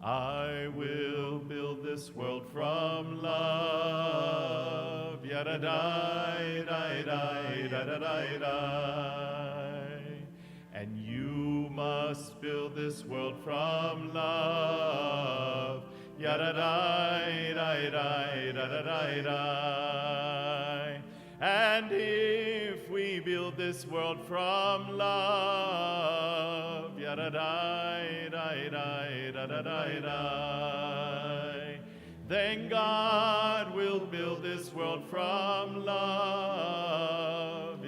I will build this world from love. And you must build this world from love. And if we build this world from love, then God will build this world from love.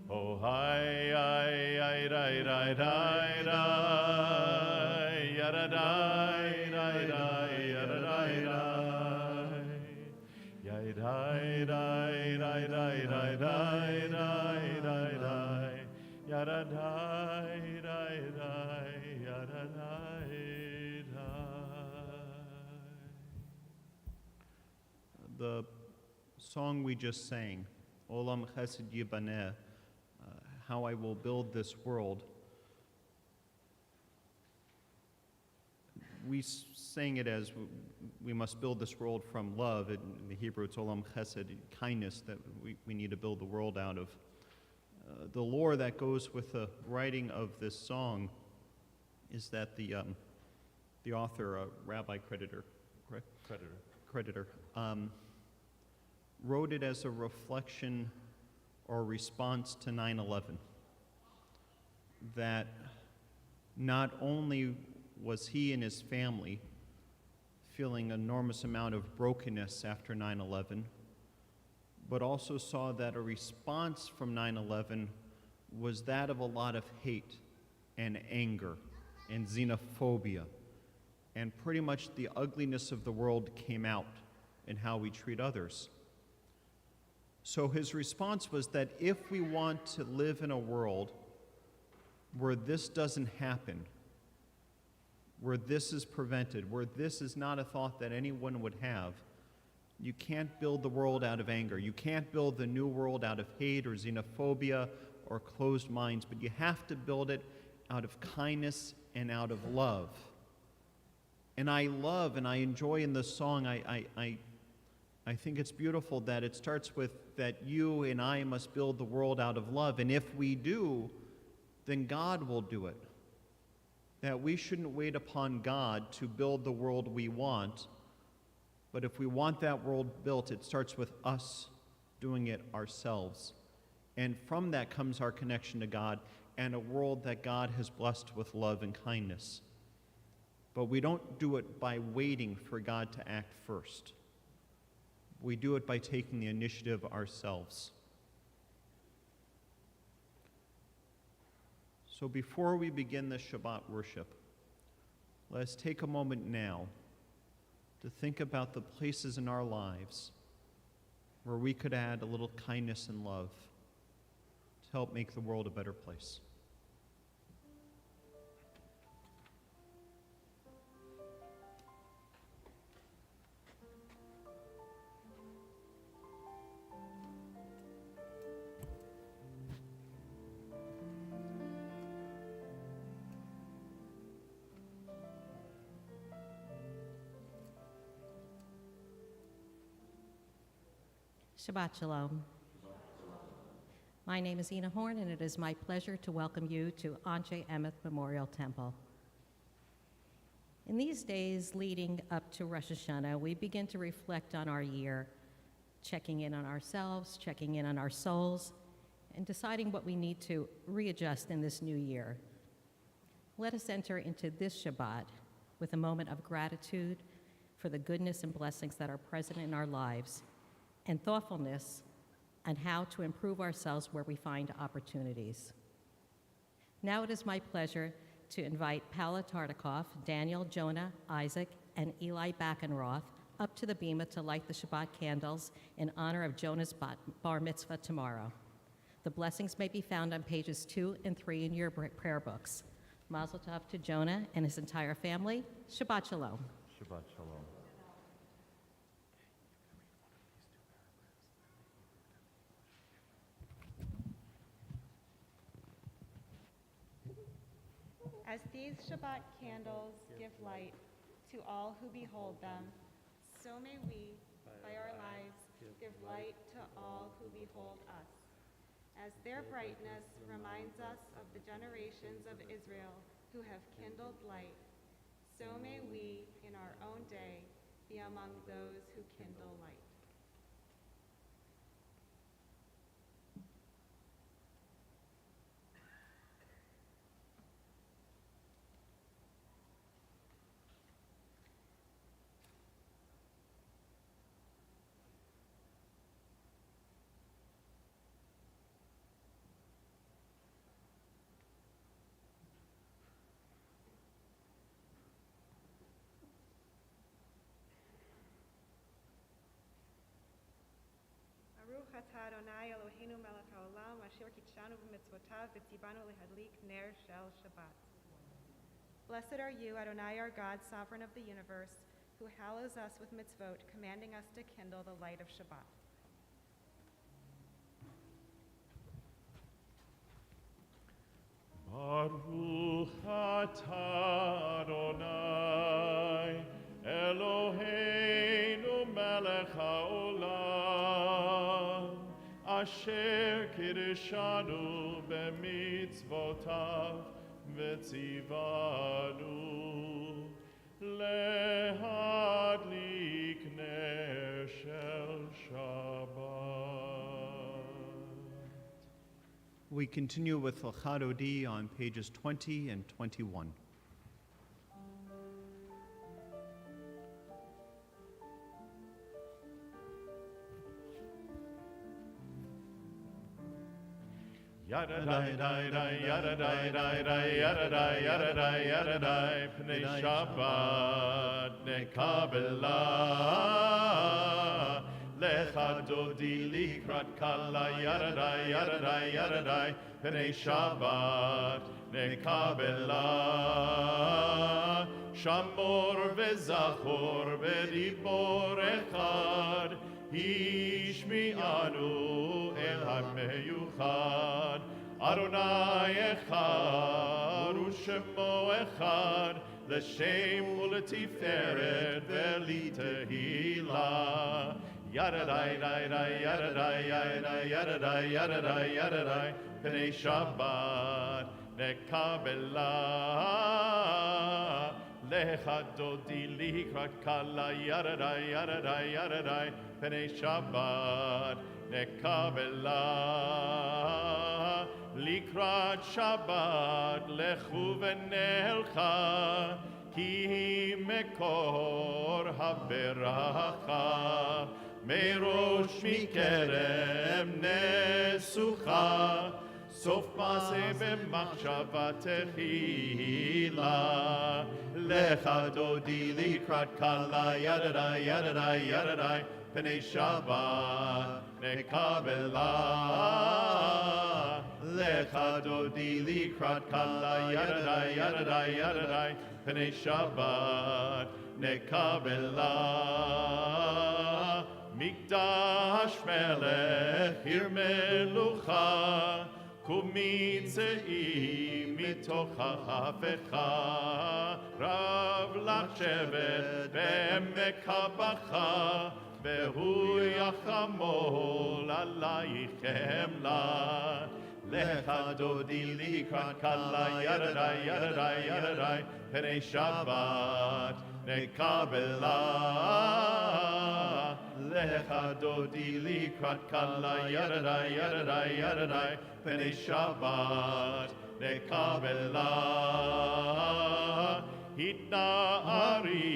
Oh, The song we just sang, Olam Chesed Yibaneh, How I Will Build This World, we sang it as we must build this world from love. In the Hebrew, it's Olam Chesed, kindness, that we need to build the world out of. The lore that goes with the writing of this song is that the author, Rabbi Creditor, wrote it as a reflection or response to 9/11. That not only was he and his family feeling an enormous amount of brokenness after 9/11, but also saw that a response from 9/11 was that of a lot of hate and anger and xenophobia, and pretty much the ugliness of the world came out in how we treat others. So his response was that if we want to live in a world where this doesn't happen, where this is prevented, where this is not a thought that anyone would have, you can't build the world out of anger. You can't build the new world out of hate or xenophobia or closed minds, but you have to build it out of kindness and out of love. And I love and I enjoy in this song, I I think it's beautiful that it starts with that you and I must build the world out of love, and if we do, then God will do it. That we shouldn't wait upon God to build the world we want, but if we want that world built, it starts with us doing it ourselves. And from that comes our connection to God and a world that God has blessed with love and kindness. But we don't do it by waiting for God to act first. We do it by taking the initiative ourselves. So before we begin this Shabbat worship, let's take a moment now to think about the places in our lives where we could add a little kindness and love to help make the world a better place. Shabbat Shalom. My name is Ina Horn, and it is my pleasure to welcome you to Anshe Emeth Memorial Temple. In these days leading up to Rosh Hashanah, we begin to reflect on our year, checking in on ourselves, checking in on our souls, and deciding what we need to readjust in this new year. Let us enter into this Shabbat with a moment of gratitude for the goodness and blessings that are present in our lives, and thoughtfulness on how to improve ourselves where we find opportunities. Now it is my pleasure to invite Paula Tartikoff, Daniel, Jonah, Isaac, and Eli Backenroth up to the bima to light the Shabbat candles in honor of Jonah's bar mitzvah tomorrow. The blessings may be found on pages 2 and 3 in your prayer books. Mazel tov to Jonah and his entire family. Shabbat Shalom. Shabbat Shalom. As these Shabbat candles give light to all who behold them, so may we, by our lives, give light to all who behold us. As their brightness reminds us of the generations of Israel who have kindled light, so may we, in our own day, be among those who kindle light. Baruch atah Adonai Eloheinu melech haolam asher kitshanu b'mitzvotav v'tzivanu lehadlik ner shel Shabbat. Blessed are you, Adonai, our God, sovereign of the universe, who hallows us with mitzvot, commanding us to kindle the light of Shabbat. Baruch atah Adonai Eloheinu melech haolam asher kiddushanu b'mitzvotav v'tzivanu lehadlik ner shel Shabbat. We continue with Lachad Odi on pages 20 and 21. Yadadai, dai, yadadai, dai, yadadai, yadadai, yadadai, pnei Shabbat nekabelah. Lecha dodi likrat kala, yadadai, yadadai, yadadai, pnei Shabbat nekabelah. Shamor vezachor v'dibor echad, Hishmi'anu el ha-meyuchad. Adonai echad u'shemo echad, l'shem u'letiferet ve'litehila. Yadadai, yadadai, yadadai, yadadai, yadadai, yadadai, yadadai, Pnei Shabbat nekabela. Lecha dodi likrat kala, yadadai, yadadai, yadadai, Pnei Shabbat nekabela. Likrat Shabbat lechu v'nelcha, ki mekor haberacha, merosh mikerem nesucha, sof maseh b'machshava techila. Lecha dodi likrat kala, yadadai, yadadai, yadadai, Pnei Shabbat nekabela. Lecha dodi likrat kala, yadadai, yadadai, yadadai, Pnei Shabbat nekabela. Mikdash melech hir melucha, kumitzei mitoch ha'afecha, rav lach shevet be'emek habacha, vehu yachamol alayich chemla. Lecha dodi likrat kala, yadadai, yadadai, yadadai, Pnei Shabbat nekabela. Lecha dodi likrat kala, yadadai, yadadai, yadadai, Pnei Shabbat nekabela. Hitna'ari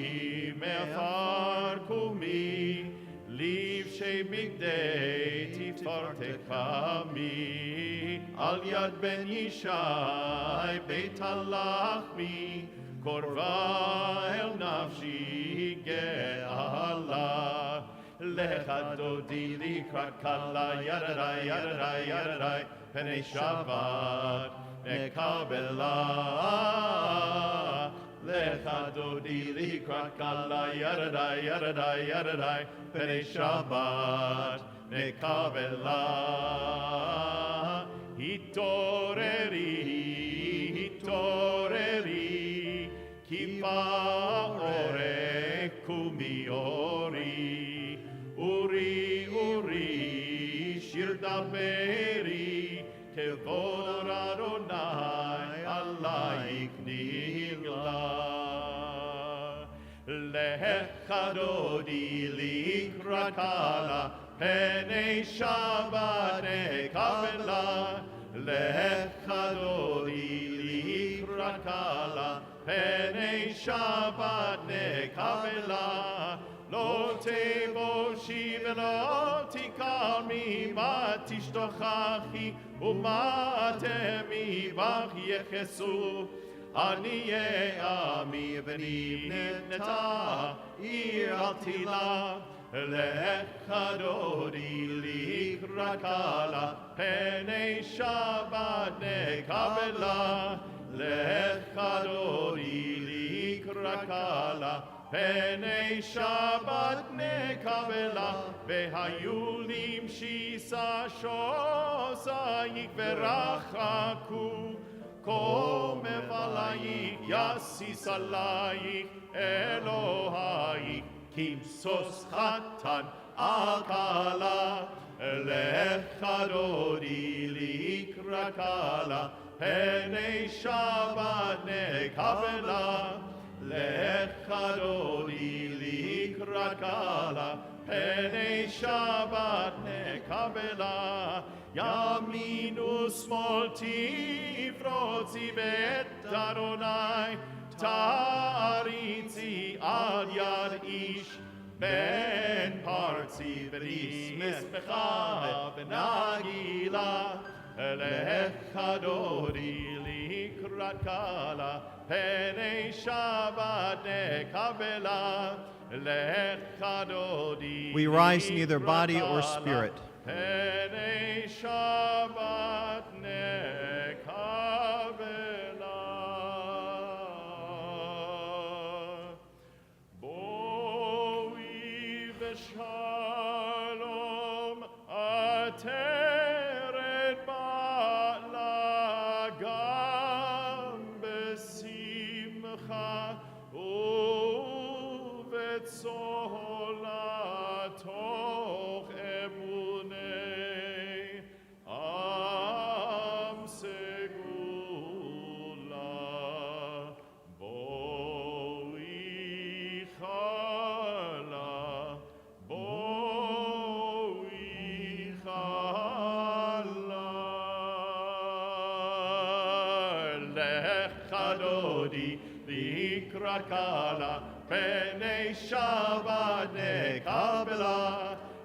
me'afar kumi, liv shebigdei tiftartekami, al yad ben Yishai beit halachmi, korva el nafshi ge'ala. Lecha dodi likrat kala, yadadai, yadadai, yadadai, Pnei Shabbat nekabela. Lecha dodi likrat kala, yadadai, yadadai, yadadai, Pnei Shabbat nekabela. Hitoreri, hitoreri, ki ba'orech kumi ori, uri, uri, shir daberi, kevod Adonai alayich nigla. Lecha dodi likrat kala, Pnei Shabbat nekabela. Lecha dodi likrat kala, Pnei Shabbat nekabela. Lo teboshi v'lo tikami, ma tishtochachi u'ma temi bach yechesu. Aniye ami v'nibneta ir al tila. Lecha dodi likrat kala, Pnei Shabbat nekabela. Lecha dodi likrat kala, Pnei Shabbat nekabela. Vehayu limshisa shosayich verachaku, Kom evalayich yasis alayich Elohayich, Kimsos chatan akala. Lecha dodi likrat kala, Pnei Shabbat nekabela. Lecha dodi likrat kala, Pnei Shabbat nekabela. Yaminu smol tifrotzi bet Adonai, taritzi al yad ish, ben partzi v'nismecha v'nagila. Lecha dodi likrat kala, Pnei Shabbat nekabela. Lecha dodi. We rise neither body or spirit. Pnei Shabbat nekabela. Boi v'shalom ateret ba'lagam besimcha uvetzolato. Lecha dodi likrakala, B'nei Shabbat nekabela.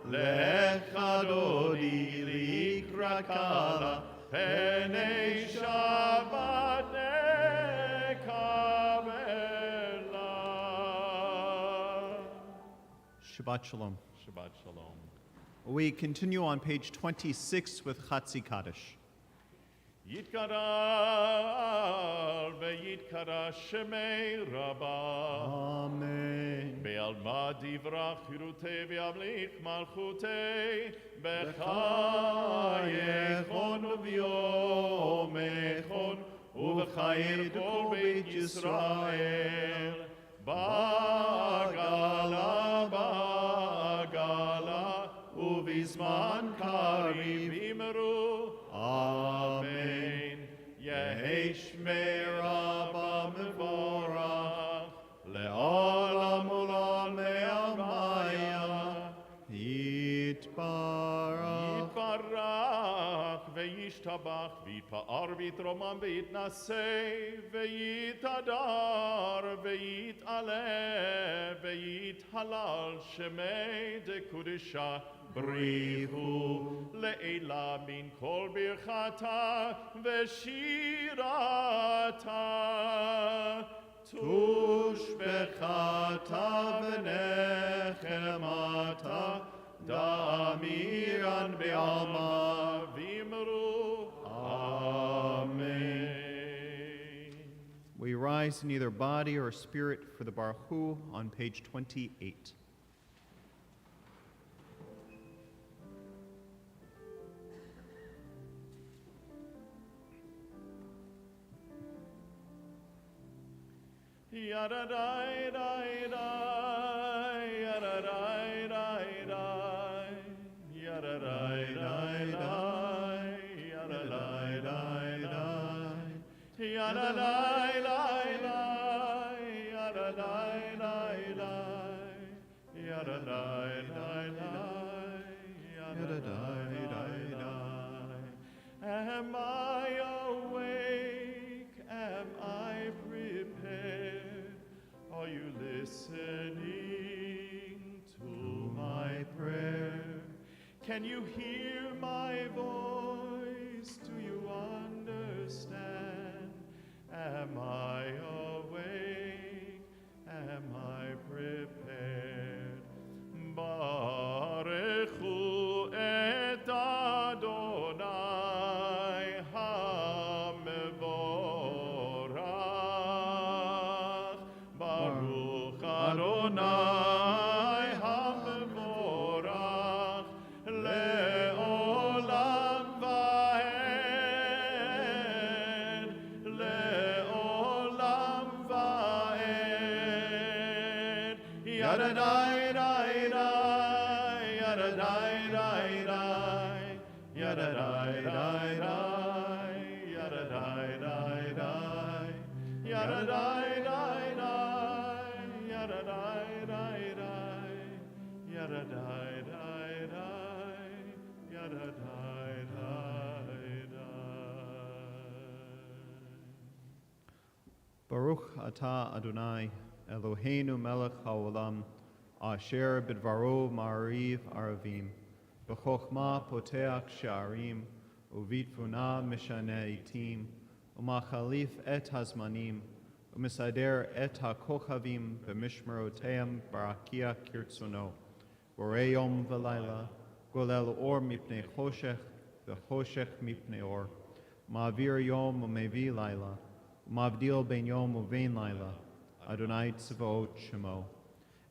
Lecha dodi likrakala, B'nei Shabbat nekabela. Shabbat Shalom. Shabbat Shalom. We continue on page 26 with Chatzi Kaddish. Yitkara veyitkara shemei Rabbah. Amen. Be'alma divrach chirutei ve'amlich malchutei b'chayechon u'v'yomechon u'v'chayei kol beit Yisrael ba'agala ba'agala u'vizman kariv imru. Amen. Yehesh me'Rabba mevorach le'olam olam me'amaya. Yitbarach. Yitbarach ve'yishtabach v'yitpa'ar v'yitromam v'yitnaseh v'yitadar v'yit'aleh v'yithalal shemei dekudisha Brihu le'ela min kol birchata v'shirata tushbechata v'nechemata da'amiran be'alma v'imru. Amen. We rise in either body or spirit for the Baruch Hu on page 28. Yadadai dai dai, yadadai dai dai, yadadai dai dai, yadadai dai dai, yadadai dai dai, yadadai dai dai, yadadai dai dai, yadadai dai dai. Am I awake? Am I prepared? Are you listening to my prayer? Can you hear my voice? Do you understand? Am I awake? Am I prepared? Barechu et Adonai hamevorach. Baruch Adonai hamevorach le'olam va'ed, le'olam va'ed. Yadadai dai dai, yadadai dai dai, yadadai dai dai, yadadai dai dai, yadadai dai dai, yadadai dai dai, yadadai dai dai, yadadai dai dai. Baruch atah Adonai, Eloheinu melech haolam, asher bidvaro ma'ariv aravim, b'chokhmah poteach sha'arim, uvitfuna mishane itim, umachalif et hazmanim, umisader et hakochavim b'mishmeroteim barakia kirtzono, borei yom v'layla, golel or mipnei choshech, v'choshech mipnei or, ma'avir yom u'mevi layla, Mavdil ben yom uvein laila, Adonai tzvaot shemo.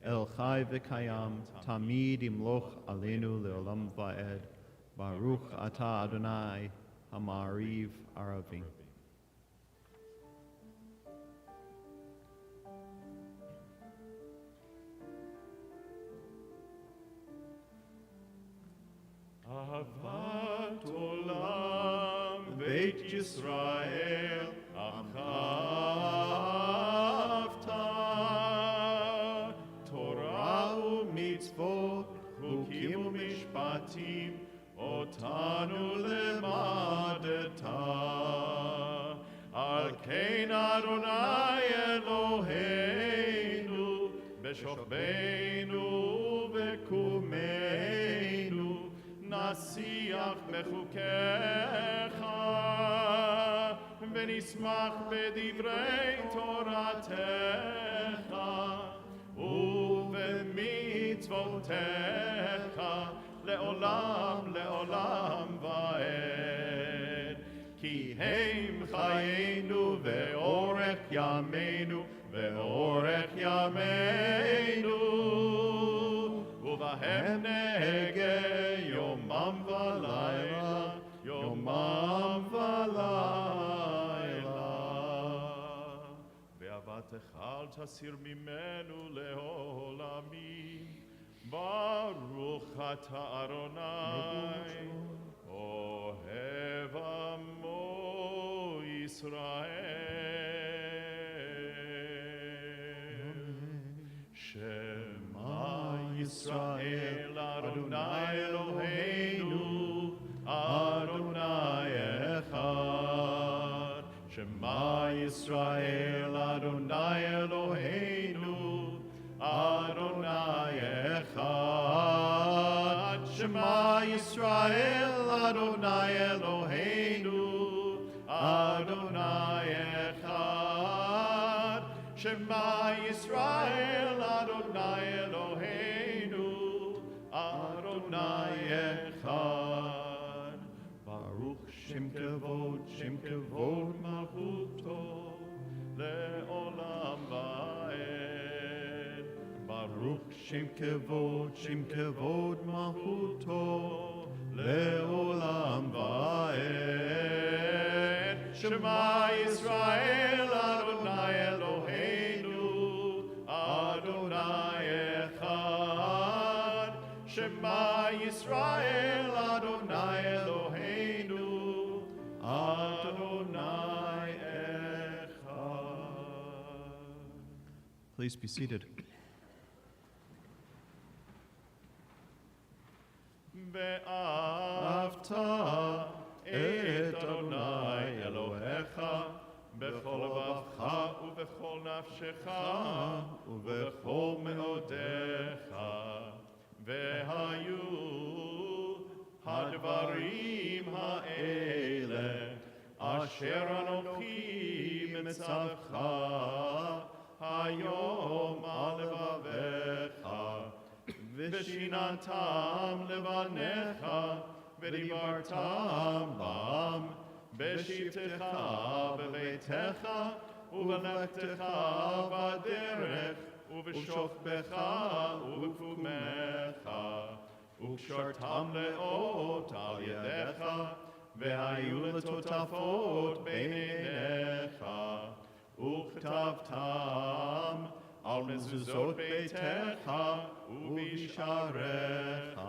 El chai v'kayam, tamid imloch alenu leolam va'ed. Baruch atah Adonai, hamariv aravim. Ahavat olam Beit Yisrael Achavta Torah u'mitzvot Chukim u'mishpatim Otanu lemadeta Al על כן אדוני אלוהינו בשוכבנו ובקומנו נשיח בחוקיך ונשמח בדברי תורתך ובמצוותיך לעולם לעולם ועד כי הם חיינו ואורך ימינו ואורך ימינו ובהם נהגה יומם ולילה יומם ולילה ואהבתך אל תסיר ממנו לעולמים ברוך אתה אדוני אוהב עמו ישראל שמע ישראל אדוני אלוהינו אדוני אחד שמע ישראל אדוני אלוהינו אדוני אחד שמע ישראל אדוני אלוהינו אדוני אחד שמע ישראל אדוני אלוהינו אדוני אחד ברוך שם כבוד מלכותו לעולם ועד ברוך שם כבוד מלכותו לעולם ועד שמע ישראל אדוני אלוהינו אדוני אחד שמע ישראל אדוני אלוהינו אדוני אחד. Please be seated. ואהבת את אדוני אלוהיך בכל לבבך ובכל נפשך ובכל מאודיך והיו הדברים האלה אשר אנוכי מצווך היום על לבביך ושיננתם לבניך ודיברתם בם בשבתך בביתך ובלכתך בדרך ובשוכבך ובקומך וקשרתם לאות על ידיך והיו לטוטפות בין עיניך וכתבתם על מזוזות ביתך ובשעריך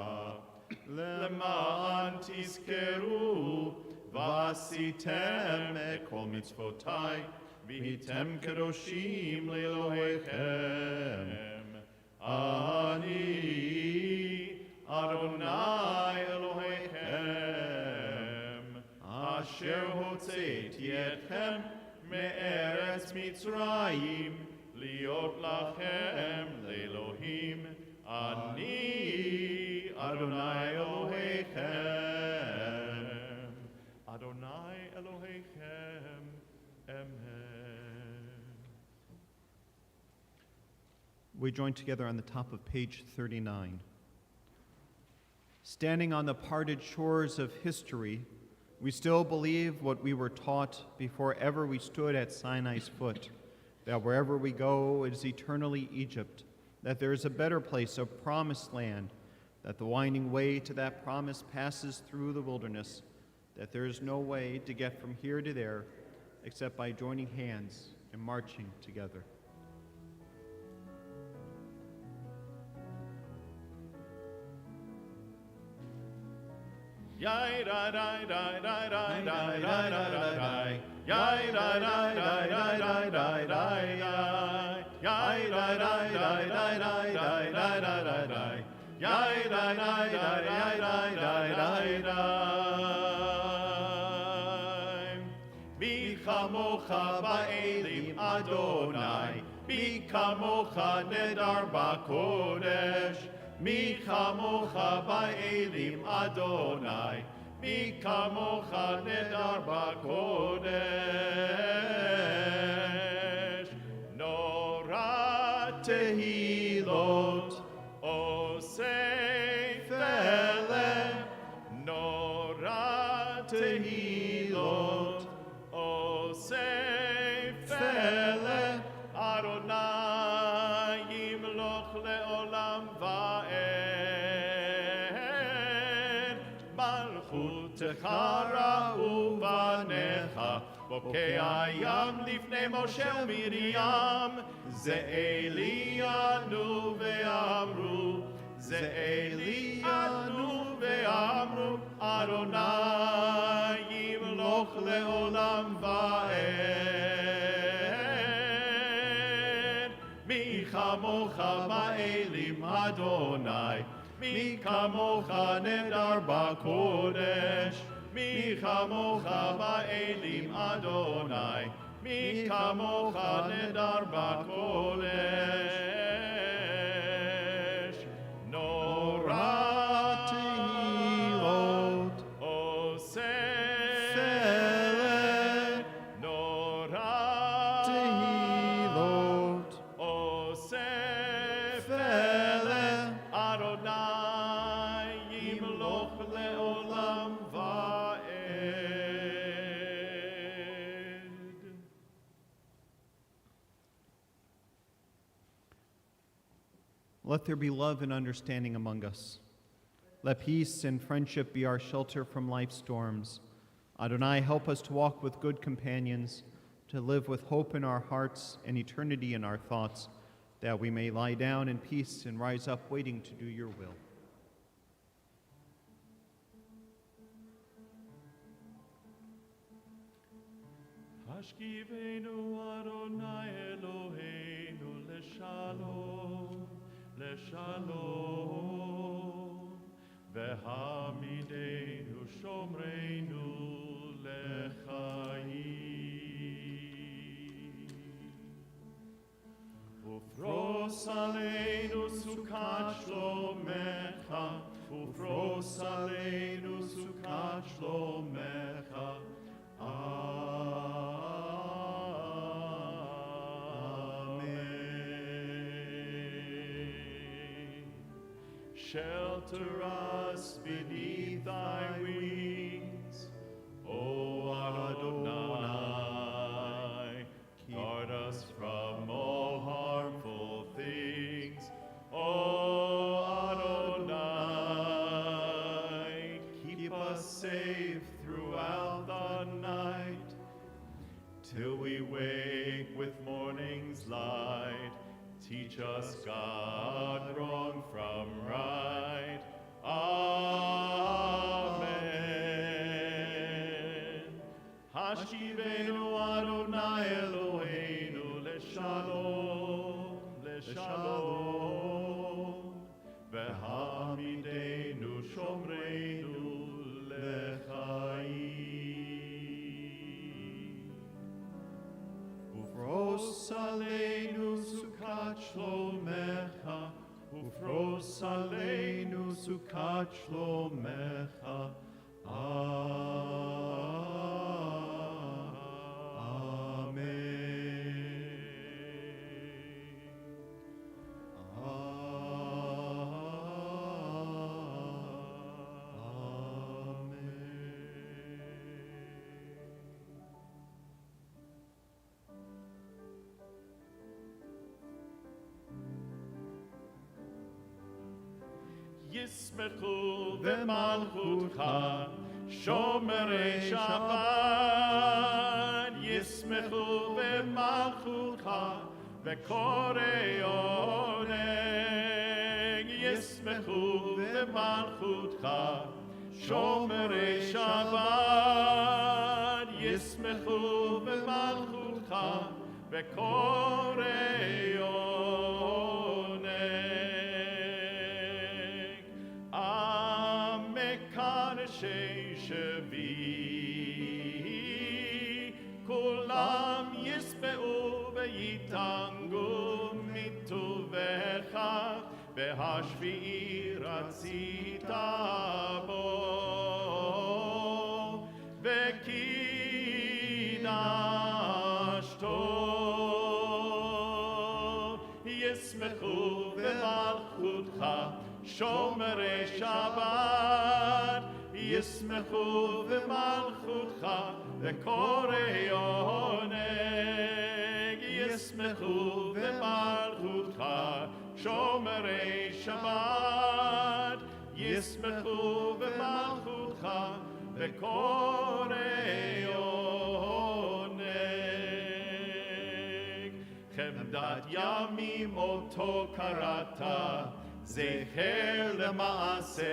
למען תזכרו ועשיתם את כל מצוותי והייתם קדושים לאלוהיכם אני אדוני אלוהיכם אשר הוצאתי אתכם מארץ מצרים להיות לכם לאלוהים אני אדוני אלוהיכם אדוני אלוהיכם amen. We join together on the top of page 39. Standing on the parted shores of history, we still believe what we were taught before ever we stood at Sinai's foot, that wherever we go, it is eternally Egypt, that there is a better place, a promised land, that the winding way to that promise passes through the wilderness, that there is no way to get from here to there except by joining hands and marching together. Yai da da da da da da da da da. Yai da da da da da da da. Yai da da da da da da da da da. Yai da da da da da da da. מי כמוך kamocha ba'elim Adonai, mi kamocha nedar ba'kodesh, mi kamocha ba'elim Adonai, mi kamocha nedar ba'kodesh. Nora tehilot, osei fele, nora tehilot, osei fele, Adonai yimloch leolam va'ed, malchutecha ra'u banecha, bokei hayam lifnei Moshe u'Miriam, ze Elianu ve'amru, ze Elianu ve'amru, Adonai yimloch leolam va'ed. Mi chamocha ba'elim Adonai, mi kamocha nedar ba'kodesh, mi chamocha ba'elim Adonai, mi kamocha nedar ba'kodesh. Nora tehilot, osei fele, nora tehilot, osei fele, Adonai yimloch leolam va'ed. Let there be love and understanding among us. Let peace and friendship be our shelter from life's storms. Adonai, help us to walk with good companions, to live with hope in our hearts and eternity in our thoughts, that we may lie down in peace and rise up waiting to do your will. Hashkivenu Adonai Eloheinu leshalom, leshalom, vehamidenu shomreinu lechayim. Ufros aleinu sukat shlomecha, ufros aleinu sukat shlomecha. Amen. Shelter us beneath thy wings, O Adonai. Guard us from all harmful things, O Adonai. Keep us safe throughout the night, till we wake with morning's light. Teach us, God, wrong from right. Amen. Hashivenu Adonai Eloheinu leshalom, leshalom, vehamidenu shomreinu lechayim. Ufros aleinu sukat shlomecha, ufros aleinu sukat shlomecha. Yismechu v'malchutcha, shomerei Shabbat. Yismechu v'malchutcha, v'korei oneg. Yismechu v'malchutcha, shomerei Shabbat. Yismechu v'malchutcha, v'korei oneg. Amekaneshe shevi, kulam ויתענגו מטובך, והשביעי רצית בו, וקידשתו. ישמחו במלכותך שומרי שבת, ישמחו במלכותך וקוראי עונג, ישמחו במלכותך שומרי שבת, ישמחו במלכותך וקוראי עונג. חמדת ימים אותו קראת, זכר למעשה,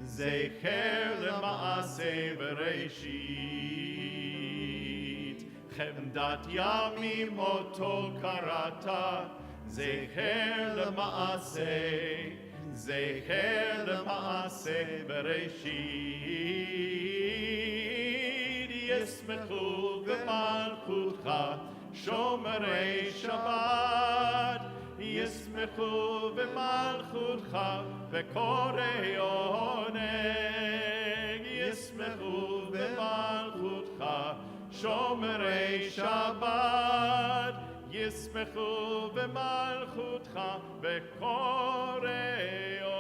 זכר למעשה בראשית. חמדת ימים אותו קראת, זכר למעשה, זכר למעשה בראשית. ישמחו במלכותך שומרי שבת, ישמחו במלכותך וקוראי עונג, ישמחו במלכותך שומרי שבת, ישמחו במלכותך וקוראי עונג.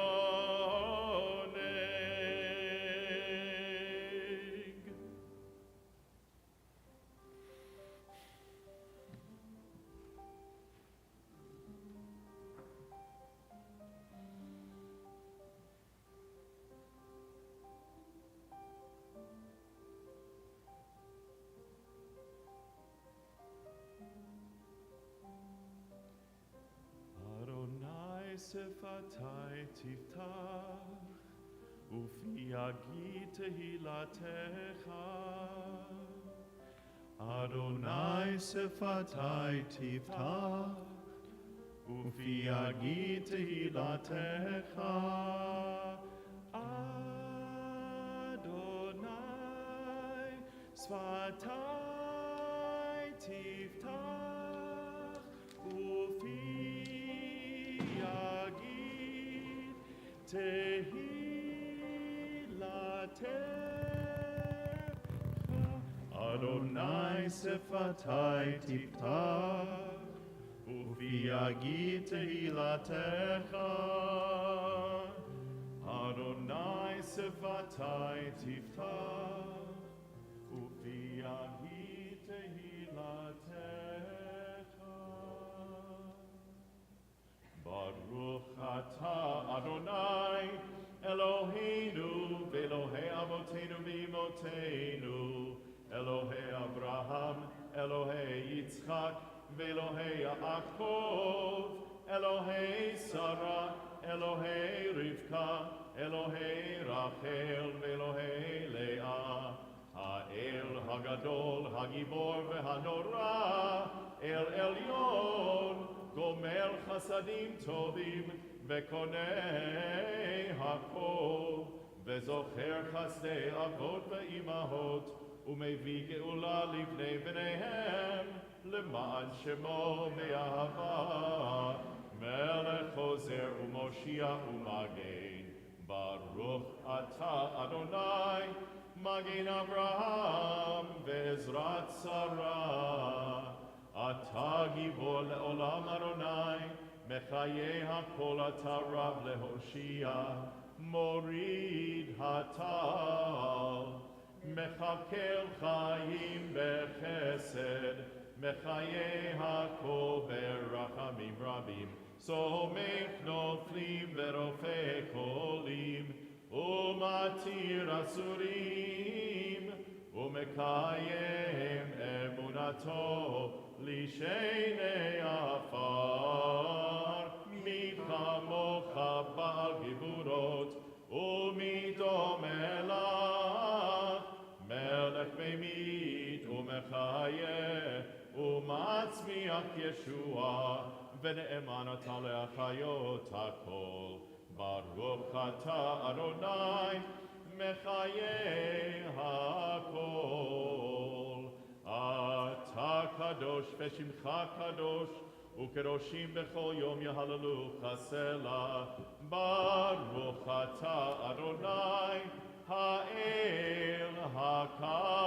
שפתי תפתח, ופי יגיד תהילתך. אדוני שפתי תפתח, ופי יגיד תהילתך. אדוני שפתי תפתח, ופי יגיד תהילתך. אדוני שפתי תפתח, ופי יגיד תהילתך. אדוני שפתי תפתח, ופי יגיד תהילתך. ברוך אתה אדוני אלוהינו ואלוהי אבותינו ואמותינו, אלוהי אברהם, אלוהי יצחק ואלוהי יעקב, אלוהי שרה, אלוהי רבקה, אלוהי רחל ואלוהי לאה, האל הגדול, הגיבור והנורא, אל עליון, גומר חסדים טובים וקונה הכל, וזוכר חסדי אבות ואימהות, ומביא גאולה לבני בניהם, למען שמו באהבה, מלך חוזר ומושיע ומגן. ברוך אתה אדוני, מגן אברהם ועזרת שרה. אתה גיבור לעולם אדוני, מחיי הכל אתה רב להושיע, מוריד הטל, מחכל חיים בחסד, מחיי הכל ברחמים רבים, סומך נופלים ורופא חולים, ומתיר אסורים, ומקיים אמונתו לשני עפר. מי כמוך בעל גבורות ומי דומה לך, מלך ממית ומחיה ומצמיח ישוע, ונאמן אתה להחיות הכל. ברוך אתה אדוני מחיי הכל. אתה קדוש ושמך קדוש, וקדושים בכל יום יהללוך סלה. ברוך אתה אדוני האל הקדוש.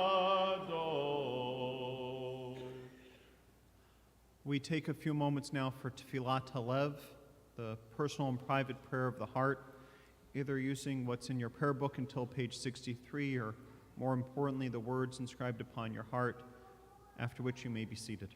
We take a few moments now for Tfilat Halev, the personal and private prayer of the heart, either using what's in your prayer book until page 63, or more importantly, the words inscribed upon your heart, after which you may be seated.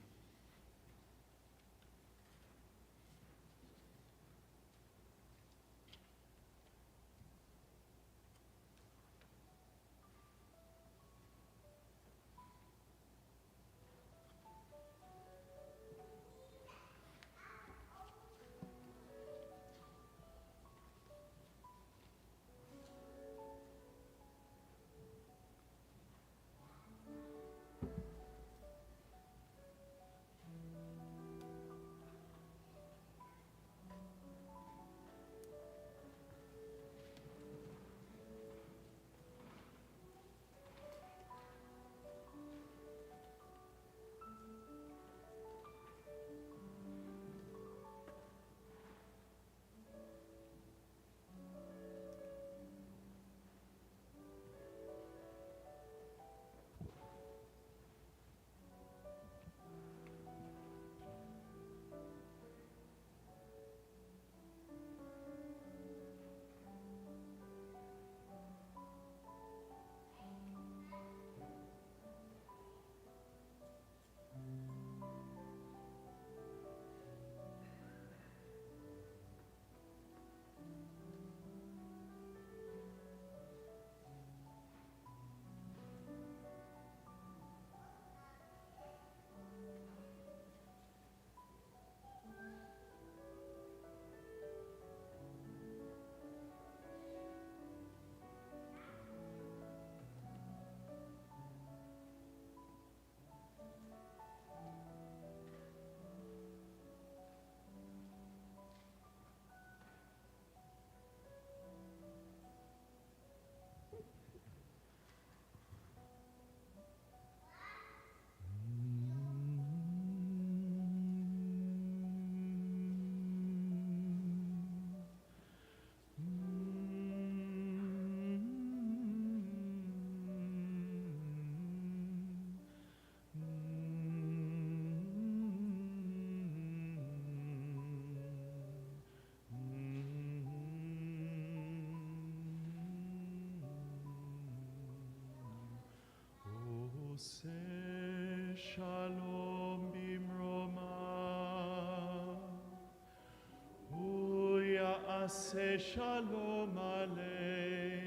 עושה שלום במרומיו, הוא יעשה שלום עלינו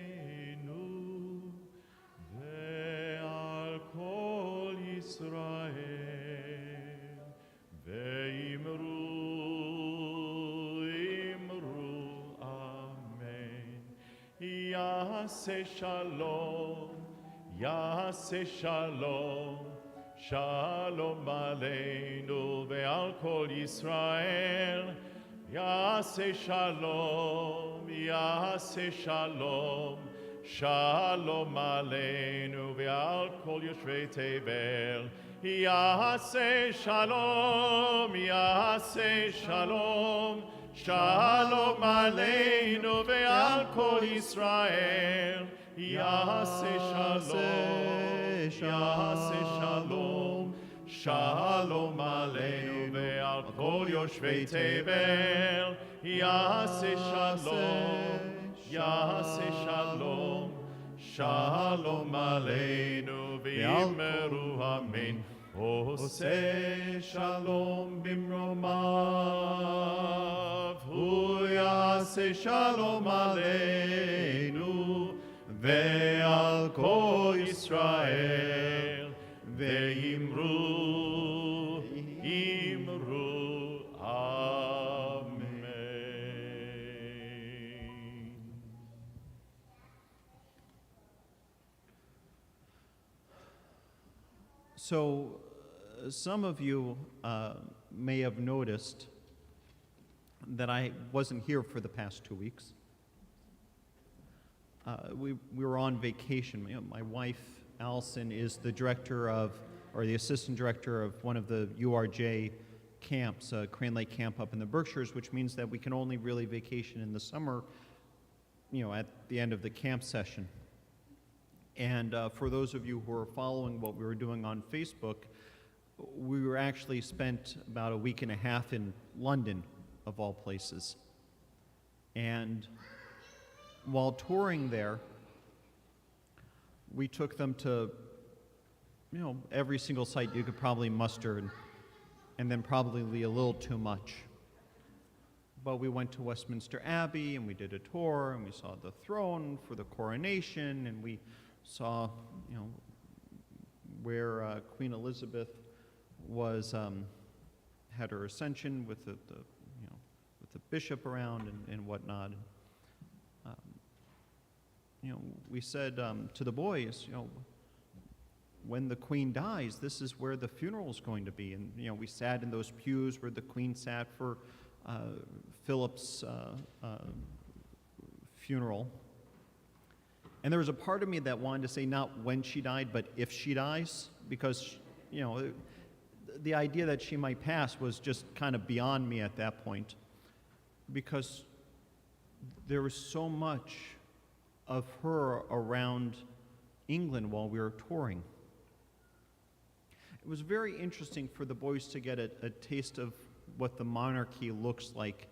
ועל כל ישראל, ואמרו אמן. יעשה שלום, יעשה שלום, שלום עלינו ועל כל ישראל. יעשה שלום, יעשה שלום, שלום עלינו ועל כל יושבי תבל. יעשה שלום, יעשה שלום, שלום עלינו ועל כל ישראל. יעשה שלום, יעשה שלום, שלום עלינו ועל כל יושבי תבל. יעשה שלום, יעשה שלום, שלום עלינו ואמרו אמן. עושה שלום במרומיו, הוא יעשה שלום עלינו ועל כל ישראל, ואמרו אמן. So, some of you may have noticed that I wasn't here for the past 2 weeks. We were on vacation. My wife, Allison, is the director of, or the assistant director of one of the URJ camps, Crane Lake Camp up in the Berkshires, which means that we can only really vacation in the summer, at the end of the camp session. And for those of you who are following what we were doing on Facebook, we were actually spent about a week and a half in London, of all places. And while touring there, we took them to, every single site you could probably muster, and then probably a little too much. But we went to Westminster Abbey, and we did a tour, and we saw the throne for the coronation, and we saw, where Queen Elizabeth was, had her ascension with the bishop around and whatnot. We said to the boys, when the Queen dies, this is where the funeral is going to be. And, we sat in those pews where the Queen sat for Philip's funeral. And there was a part of me that wanted to say not when she died, but if she dies, because, the idea that she might pass was just kind of beyond me at that point, because there was so much of her around England while we were touring. It was very interesting for the boys to get a taste of what the monarchy looks like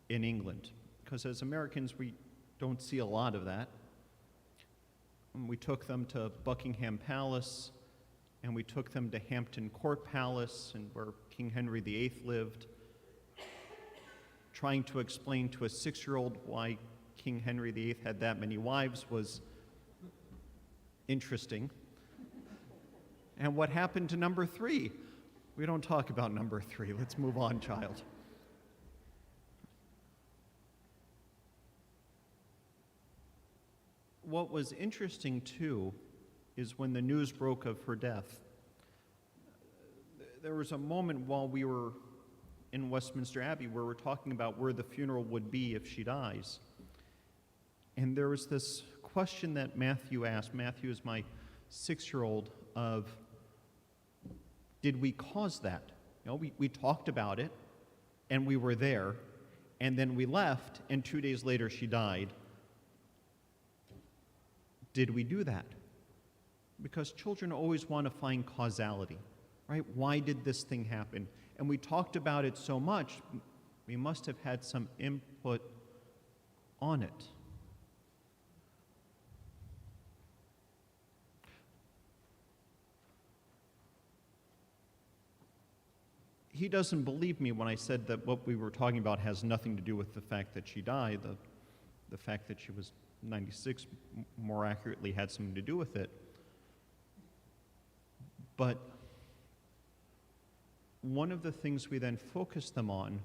in England, because as Americans, we don't see a lot of that. And we took them to Buckingham Palace, and we took them to Hampton Court Palace, and where King Henry VIII lived, trying to explain to a 6-year-old why King Henry VIII had that many wives was interesting. And what happened to number 3? We don't talk about number 3. Let's move on, child. What was interesting, too, is when the news broke of her death, there was a moment while we were in Westminster Abbey where we're talking about where the funeral would be if she dies. And there was this question that Matthew asked. Matthew is my 6-year-old, of, did we cause that? We talked about it, and we were there, and then we left, and 2 days later she died. Did we do that? Because children always want to find causality, right? Why did this thing happen? And we talked about it so much, we must have had some input on it. He doesn't believe me when I said that what we were talking about has nothing to do with the fact that she died. The fact that she was 96, more accurately, had something to do with it. But one of the things we then focused them on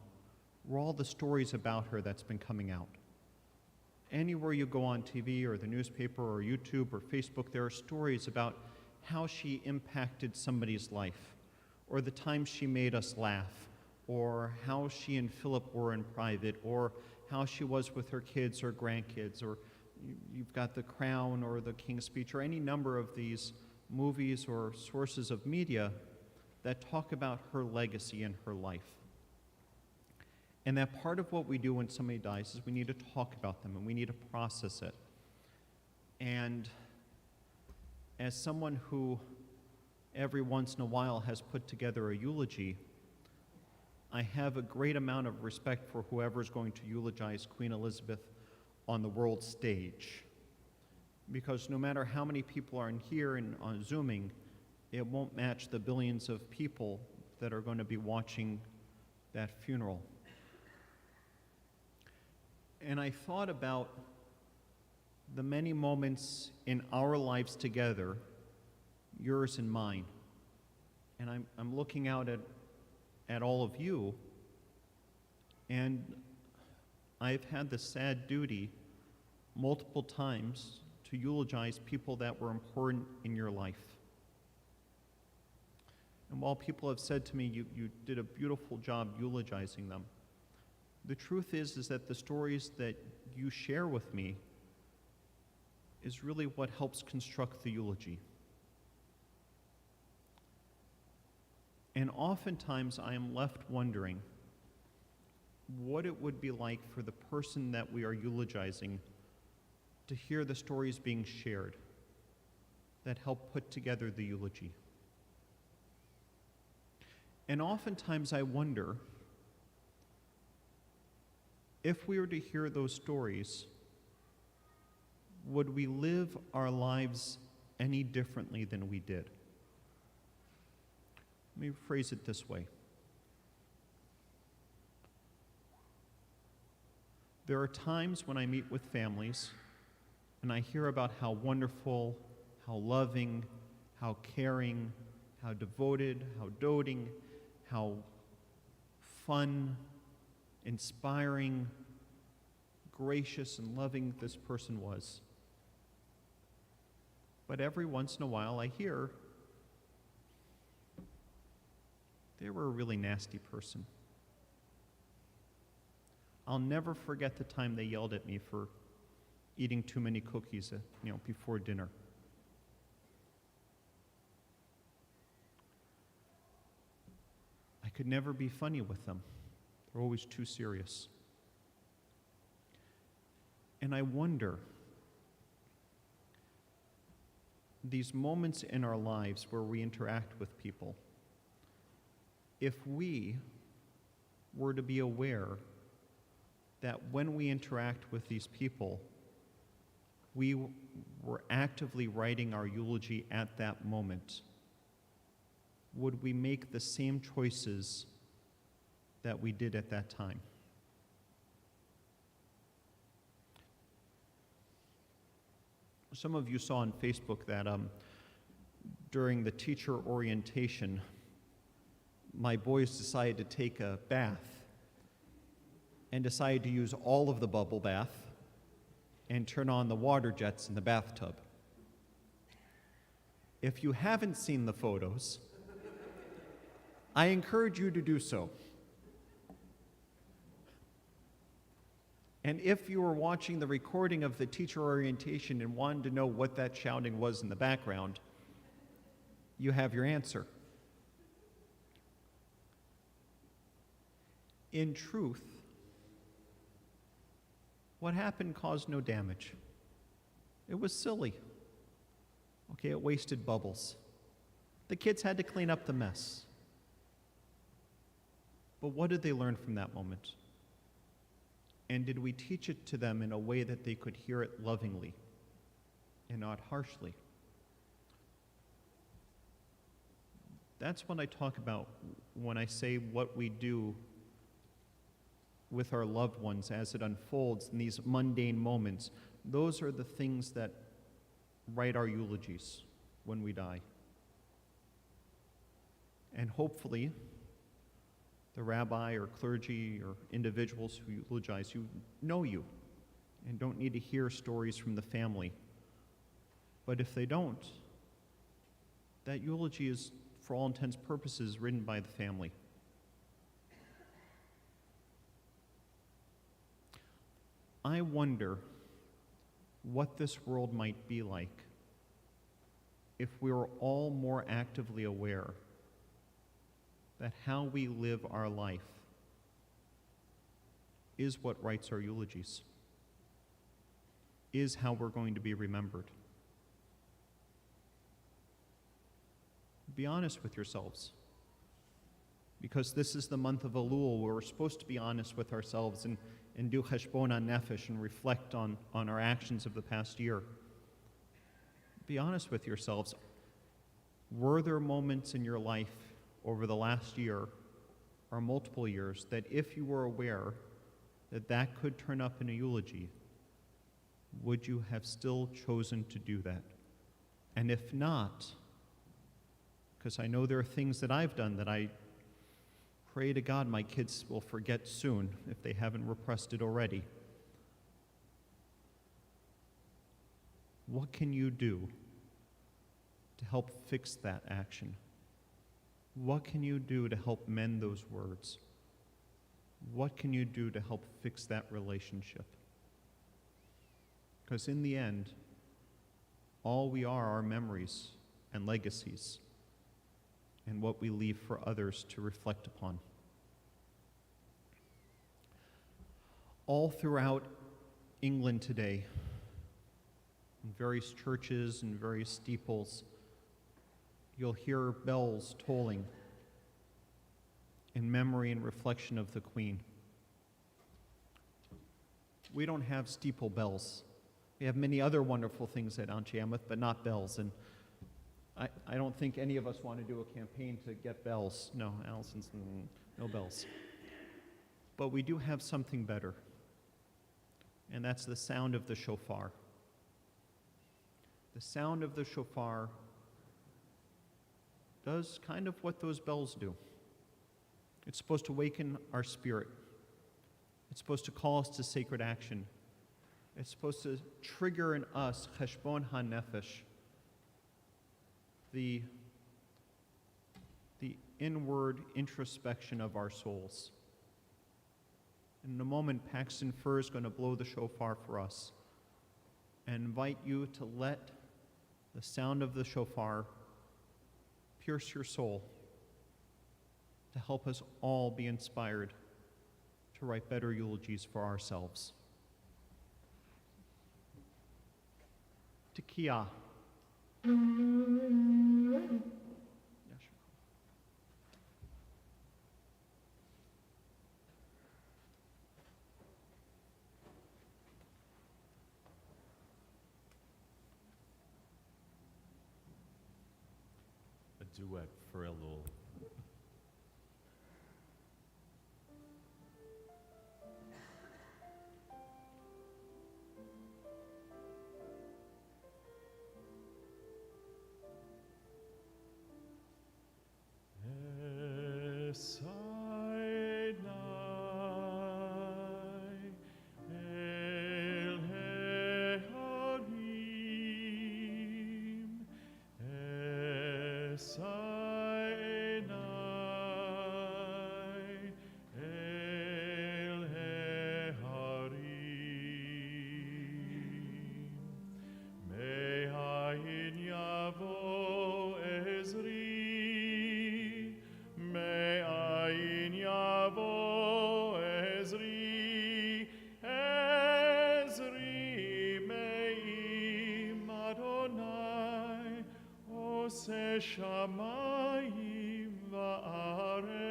were all the stories about her that's been coming out. Anywhere you go on TV or the newspaper or YouTube or Facebook, there are stories about how she impacted somebody's life, or the times she made us laugh, or how she and Philip were in private, or how she was with her kids or grandkids, or you've got The Crown or The King's Speech, or any number of these movies or sources of media that talk about her legacy and her life. And that part of what we do when somebody dies is we need to talk about them and we need to process it. And as someone who every once in a while has put together a eulogy, I have a great amount of respect for whoever's going to eulogize Queen Elizabeth on the world stage. Because no matter how many people are in here and on Zooming, it won't match the billions of people that are going to be watching that funeral. And I thought about the many moments in our lives together, yours and mine. And I'm looking out at all of you, and I've had the sad duty multiple times to eulogize people that were important in your life. And while people have said to me, you did a beautiful job eulogizing them, the truth is that the stories that you share with me is really what helps construct the eulogy. And oftentimes I am left wondering what it would be like for the person that we are eulogizing to hear the stories being shared that help put together the eulogy. And oftentimes I wonder if we were to hear those stories, would we live our lives any differently than we did? Let me phrase it this way. There are times when I meet with families and I hear about how wonderful, how loving, how caring, how devoted, how doting, how fun, inspiring, gracious, and loving this person was. But every once in a while I hear they were a really nasty person. I'll never forget the time they yelled at me for eating too many cookies, before dinner. I could never be funny with them. They're always too serious. And I wonder, these moments in our lives where we interact with people, if we were to be aware that when we interact with these people, we were actively writing our eulogy at that moment, would we make the same choices that we did at that time? Some of you saw on Facebook that during the teacher orientation, my boys decided to take a bath and decided to use all of the bubble bath and turn on the water jets in the bathtub. If you haven't seen the photos, I encourage you to do so. And if you were watching the recording of the teacher orientation and wanted to know what that shouting was in the background, you have your answer. In truth, what happened caused no damage. It was silly. Okay, it wasted bubbles. The kids had to clean up the mess. But what did they learn from that moment? And did we teach it to them in a way that they could hear it lovingly and not harshly? That's what I talk about when I say what we do with our loved ones as it unfolds in these mundane moments. Those are the things that write our eulogies when we die. And hopefully, the rabbi or clergy or individuals who eulogize you know you and don't need to hear stories from the family. But if they don't, that eulogy is, for all intents and purposes, written by the family. I wonder what this world might be like if we were all more actively aware that how we live our life is what writes our eulogies, is how we're going to be remembered. Be honest with yourselves, because this is the month of Elul, where we're supposed to be honest with ourselves and do cheshbon nefesh and reflect on our actions of the past year. Be honest with yourselves. Were there moments in your life over the last year or multiple years that if you were aware that that could turn up in a eulogy, would you have still chosen to do that? And if not, because I know there are things that I've done that I pray to God my kids will forget soon if they haven't repressed it already. What can you do to help fix that action? What can you do to help mend those words? What can you do to help fix that relationship? Because in the end, all we are memories and legacies. and what we leave for others to reflect upon. All throughout England today, in various churches and various steeples, you'll hear bells tolling in memory and reflection of the Queen. We don't have steeple bells. We have many other wonderful things at Antje Emeth, but not bells. And I don't think any of us want to do a campaign to get bells. No, Allison's, no bells. But we do have something better, and that's the sound of the shofar. The sound of the shofar does kind of what those bells do. It's supposed to awaken our spirit. It's supposed to call us to sacred action. It's supposed to trigger in us cheshbon hanefesh, the inward introspection of our souls. In a moment, Paxton Furr is going to blow the shofar for us and invite you to let the sound of the shofar pierce your soul to help us all be inspired to write better eulogies for ourselves. Tekiah. A duet for Elul. Shamayim va'aretz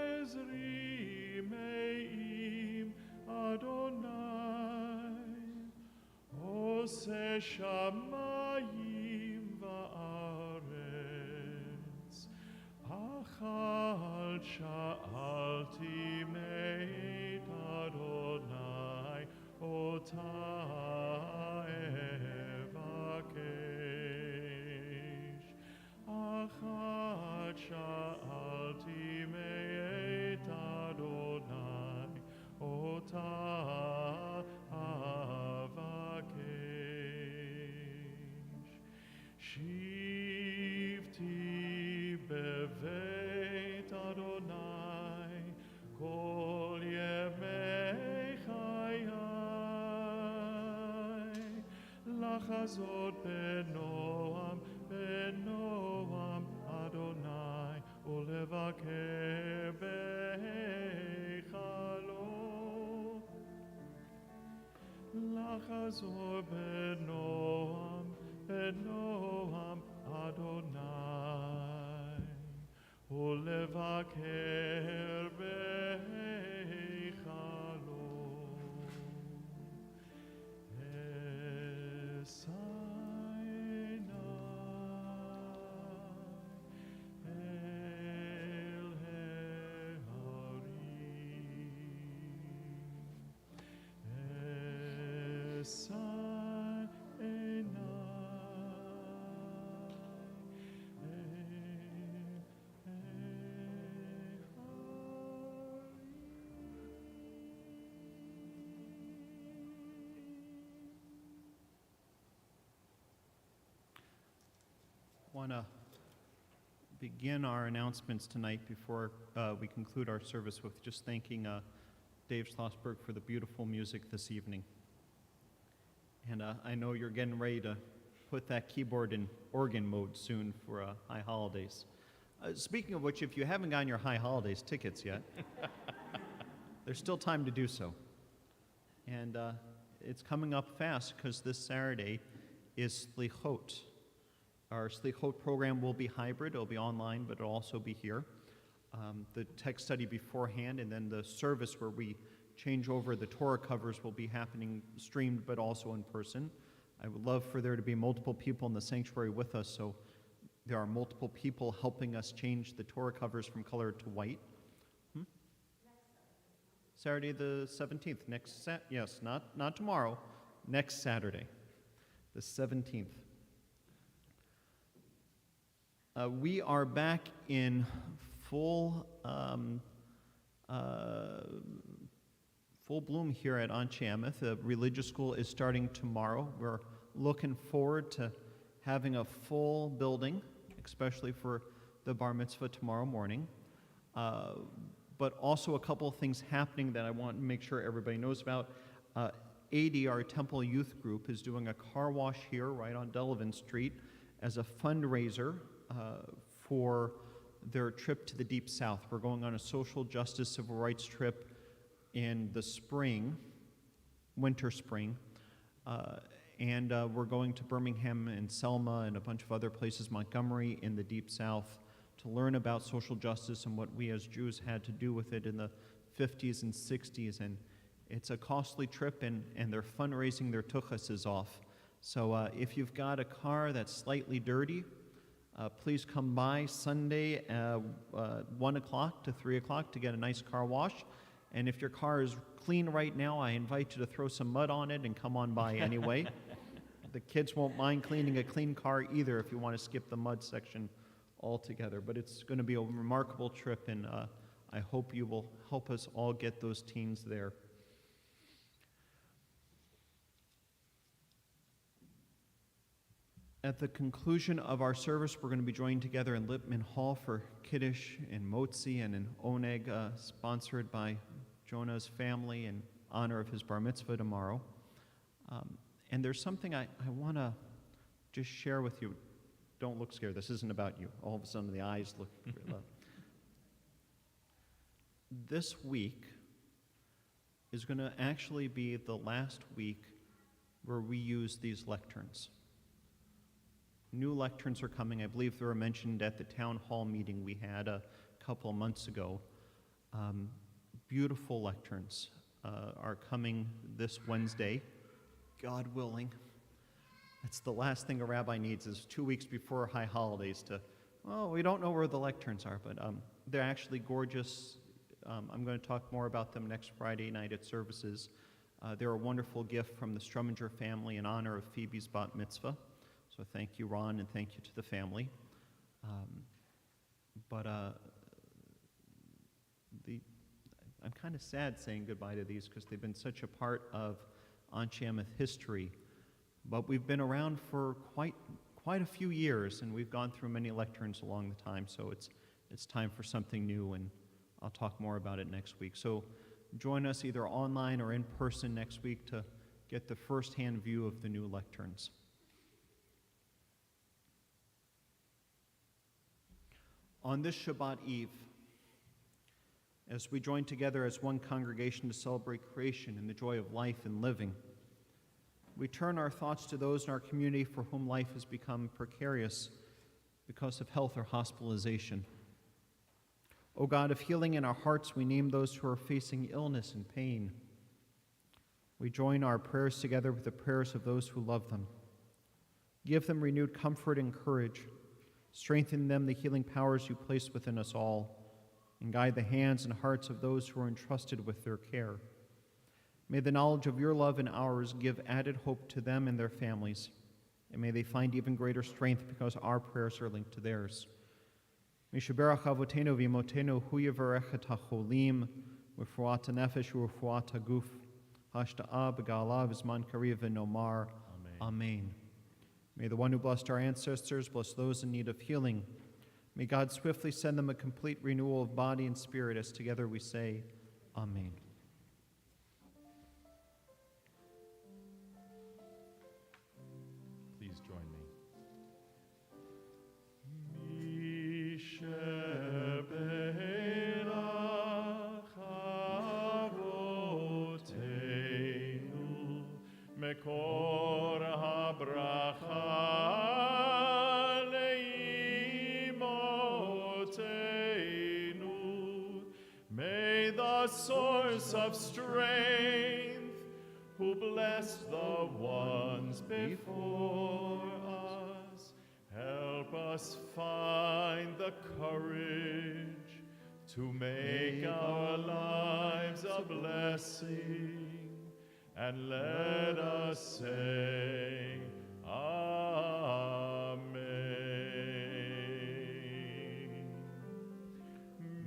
Ezri me'im Adonai Ose Shamayim va'aretz Achal sha'alti me'et Adonai Otai Sha'alti me'et Adonai ota avakesh Shivti beveit Adonai kol yemei chayai lachazot benoam Adonai ulevaker beichalo lachazor benoam Adonai ulevaker beichalo I want to begin our announcements tonight before we conclude our service with just thanking Dave Schlossberg for the beautiful music this evening. And I know you're getting ready to put that keyboard in organ mode soon for High Holidays. Speaking of which, if you haven't gotten your High Holidays tickets yet, there's still time to do so. And it's coming up fast because this Saturday is Slichot. Our Slichot program will be hybrid. It'll be online, but it'll also be here. The text study beforehand, and then the service where we change over the Torah covers will be happening streamed, but also in person. I would love for there to be multiple people in the sanctuary with us, so there are multiple people helping us change the Torah covers from color to white. Saturday the 17th, yes, not tomorrow, next Saturday, the 17th. We are back in full bloom here at Anshe Emeth. The religious school is starting tomorrow. We're looking forward to having a full building, especially for the bar mitzvah tomorrow morning. But also a couple of things happening that I want to make sure everybody knows about. AD, our Temple Youth Group, is doing a car wash here right on Delavan Street as a fundraiser for their trip to the Deep South. We're going on a social justice, civil rights trip in the spring, winter spring, and we're going to Birmingham and Selma and a bunch of other places, Montgomery in the Deep South, to learn about social justice and what we as Jews had to do with it in the 50s and 60s. And it's a costly trip, and they're fundraising their tuchas off. So if you've got a car that's slightly dirty, please come by Sunday 1 o'clock to 3 o'clock to get a nice car wash. And if your car is clean right now, I invite you to throw some mud on it and come on by anyway. The kids won't mind cleaning a clean car either if you want to skip the mud section altogether. But it's going to be a remarkable trip, and I hope you will help us all get those teens there. At the conclusion of our service, we're going to be joined together in Lippman Hall for Kiddush and Motzi and an Oneg sponsored by Jonah's family in honor of his bar mitzvah tomorrow. And there's something I want to just share with you. Don't look scared. This isn't about you. All of a sudden, the eyes look very low. This week is going to actually be the last week where we use these lecterns. New lecterns are coming. I believe they were mentioned at the town hall meeting we had a couple of months ago. Beautiful lecterns are coming this Wednesday, God willing. That's the last thing a rabbi needs is 2 weeks before High Holidays we don't know where the lecterns are, but they're actually gorgeous. I'm going to talk more about them next Friday night at services. They're a wonderful gift from the Strumminger family in honor of Phoebe's bat mitzvah. So thank you, Ron, and thank you to the family. I'm kind of sad saying goodbye to these because they've been such a part of Anshe Emeth history. But we've been around for quite a few years, and we've gone through many lecterns along the time, so it's time for something new, and I'll talk more about it next week. So join us either online or in person next week to get the first-hand view of the new lecterns. On this Shabbat Eve, as we join together as one congregation to celebrate creation and the joy of life and living, we turn our thoughts to those in our community for whom life has become precarious because of health or hospitalization. O God of healing in our hearts, we name those who are facing illness and pain. We join our prayers together with the prayers of those who love them. Give them renewed comfort and courage. Strengthen them the healing powers you place within us all, and guide the hands and hearts of those who are entrusted with their care. May the knowledge of your love and ours give added hope to them and their families, and may they find even greater strength because our prayers are linked to theirs. Mishaberach avotenu v'imotenu hu yivarech et hacholim u'refuat hanefesh u'refuat haguf hashta'a b'ga'ala v'zman kariv v'nomar. Amen. May the one who blessed our ancestors bless those in need of healing. May God swiftly send them a complete renewal of body and spirit as together we say, Amen. Please join me. the source of strength, who blessed the ones before us. Help us find the courage to make our lives a blessing, and let us say, Amen.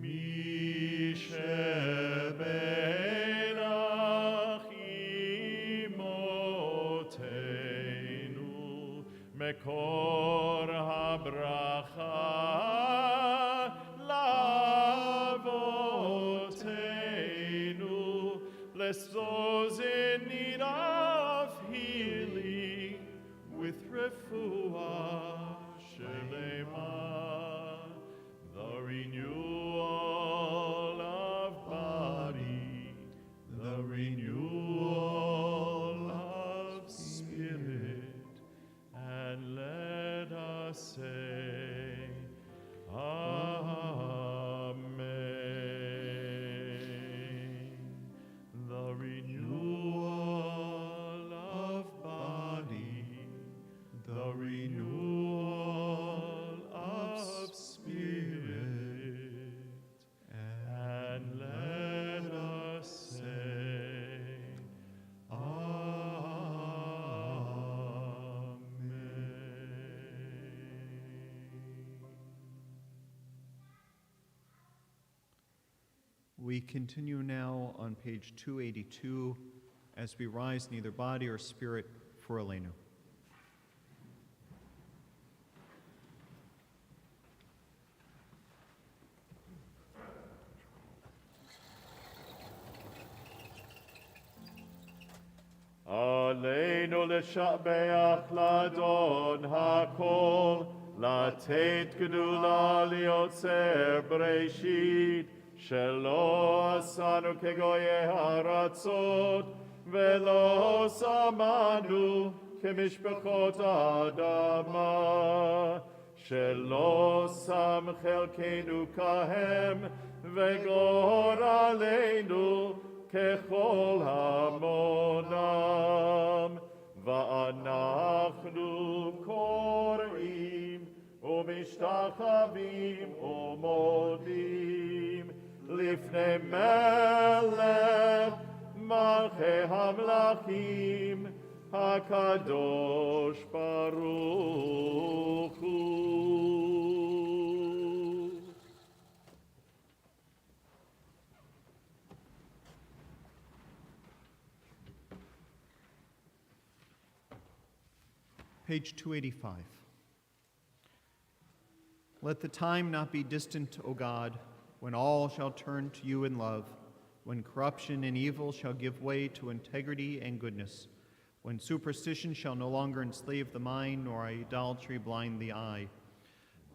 Mi sheberach imotenu mekor habracha lavotenu. Bless those in need of healing with refuah shelema, the renewal of body, the renewal of spirit, and let us say, Amen. The renewal of body, the renewal of spirit, and let us say, We continue now on page 282 as we rise neither body or spirit for Elenu. עלינו לשבח לאדון הכל, לתת גדולה ליוצר בראשית, שלא עשנו כגויי הארצות, ולא שמנו כמשפחות האדמה, שלא שם חלקנו כהם, וגורלנו ככל המונם. ואנחנו קוראים ומשתחווים ומודים לפני מלך מלכי המלכים, הקדוש ברוך הוא. Page 285. Let the time not be distant, O God, when all shall turn to you in love, when corruption and evil shall give way to integrity and goodness, when superstition shall no longer enslave the mind, nor idolatry blind the eye.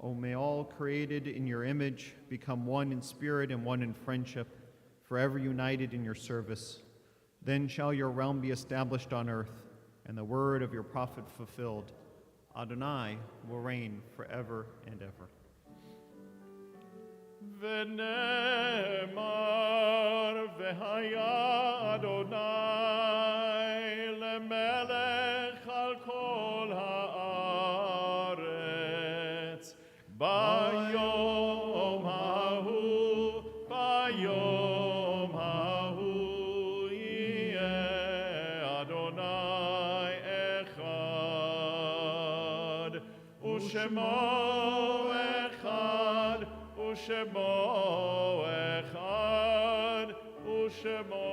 O may all created in your image become one in spirit and one in friendship, forever united in your service. Then shall your realm be established on earth, and the word of your prophet fulfilled. Adonai will reign forever and ever. ונאמר והיה אדוני למלך על כל הארץ ביום ההוא, ביום ההוא יהיה אדוני אחד ושמו אחד ושמו אחד ושמו